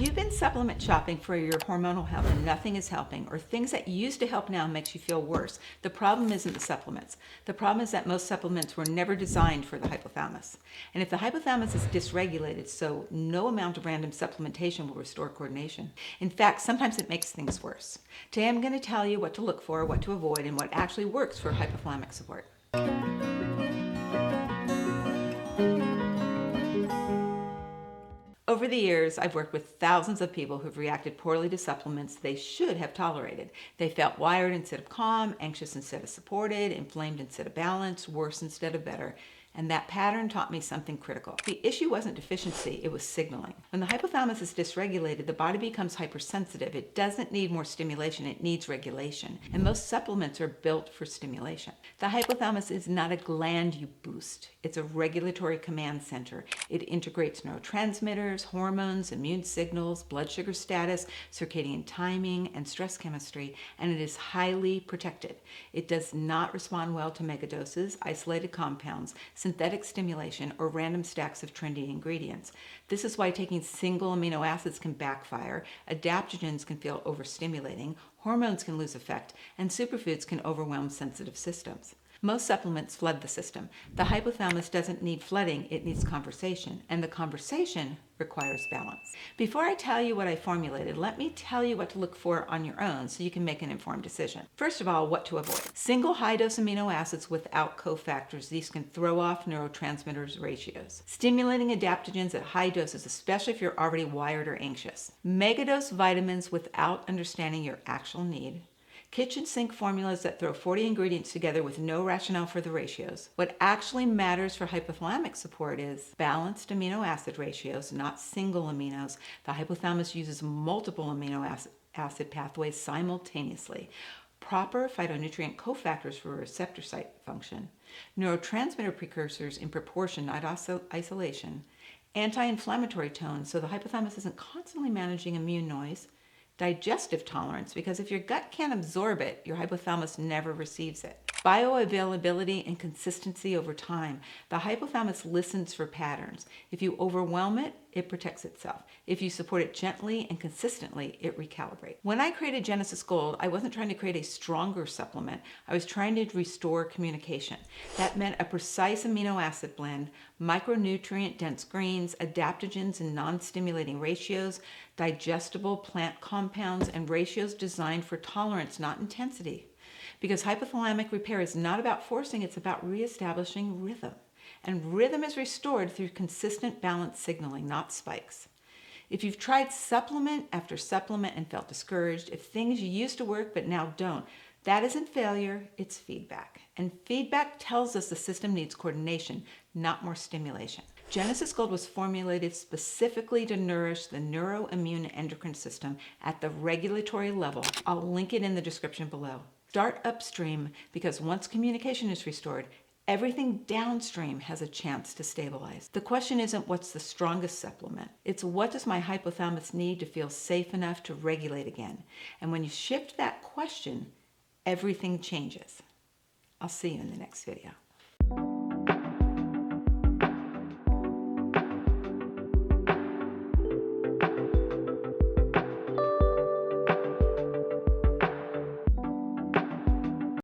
you've been supplement shopping for your hormonal health and nothing is helping, or things that used to help now makes you feel worse, the problem isn't the supplements. The problem is that most supplements were never designed for the hypothalamus. And if the hypothalamus is dysregulated, so no amount of random supplementation will restore coordination. In fact, sometimes it makes things worse. Today I'm going to tell you what to look for, what to avoid, and what actually works for hypothalamic support. Over the years, I've worked with thousands of people who've reacted poorly to supplements they should have tolerated. They felt wired instead of calm, anxious instead of supported, inflamed instead of balanced, worse instead of better. And that pattern taught me something critical. The issue wasn't deficiency, it was signaling. When the hypothalamus is dysregulated, the body becomes hypersensitive. It doesn't need more stimulation, it needs regulation. And most supplements are built for stimulation. The hypothalamus is not a gland you boost. It's a regulatory command center. It integrates neurotransmitters, hormones, immune signals, blood sugar status, circadian timing, and stress chemistry, and it is highly protected. It does not respond well to megadoses, isolated compounds, synthetic stimulation, or random stacks of trendy ingredients. This is why taking single amino acids can backfire, adaptogens can feel overstimulating, hormones can lose effect, and superfoods can overwhelm sensitive systems. Most supplements flood the system. The hypothalamus doesn't need flooding, it needs conversation, and the conversation requires balance. Before I tell you what I formulated, let me tell you what to look for on your own so you can make an informed decision. First of all, what to avoid. Single high-dose amino acids without cofactors. These can throw off neurotransmitters ratios. Stimulating adaptogens at high doses, especially if you're already wired or anxious. Megadose vitamins without understanding your actual need. Kitchen sink formulas that throw 40 ingredients together with no rationale for the ratios. What actually matters for hypothalamic support is balanced amino acid ratios, not single aminos. The hypothalamus uses multiple amino acid pathways simultaneously. Proper phytonutrient cofactors for receptor site function. Neurotransmitter precursors in proportion, not isolation. Anti-inflammatory tones, so the hypothalamus isn't constantly managing immune noise. Digestive tolerance, because if your gut can't absorb it, your hypothalamus never receives it. Bioavailability and consistency over time. The hypothalamus listens for patterns. If you overwhelm it, it protects itself. If you support it gently and consistently, it recalibrates. When I created Genesis Gold, I wasn't trying to create a stronger supplement. I was trying to restore communication. That meant a precise amino acid blend, micronutrient-dense greens, adaptogens and non-stimulating ratios, digestible plant compounds, and ratios designed for tolerance, not intensity. Because hypothalamic repair is not about forcing, it's about reestablishing rhythm. And rhythm is restored through consistent balanced signaling, not spikes. If you've tried supplement after supplement and felt discouraged, if things used to work but now don't, that isn't failure, it's feedback. And feedback tells us the system needs coordination, not more stimulation. Genesis Gold was formulated specifically to nourish the neuroimmune endocrine system at the regulatory level. I'll link it in the description below. Start upstream, because once communication is restored, everything downstream has a chance to stabilize. The question isn't what's the strongest supplement. It's what does my hypothalamus need to feel safe enough to regulate again? And when you shift that question, everything changes. I'll see you in the next video.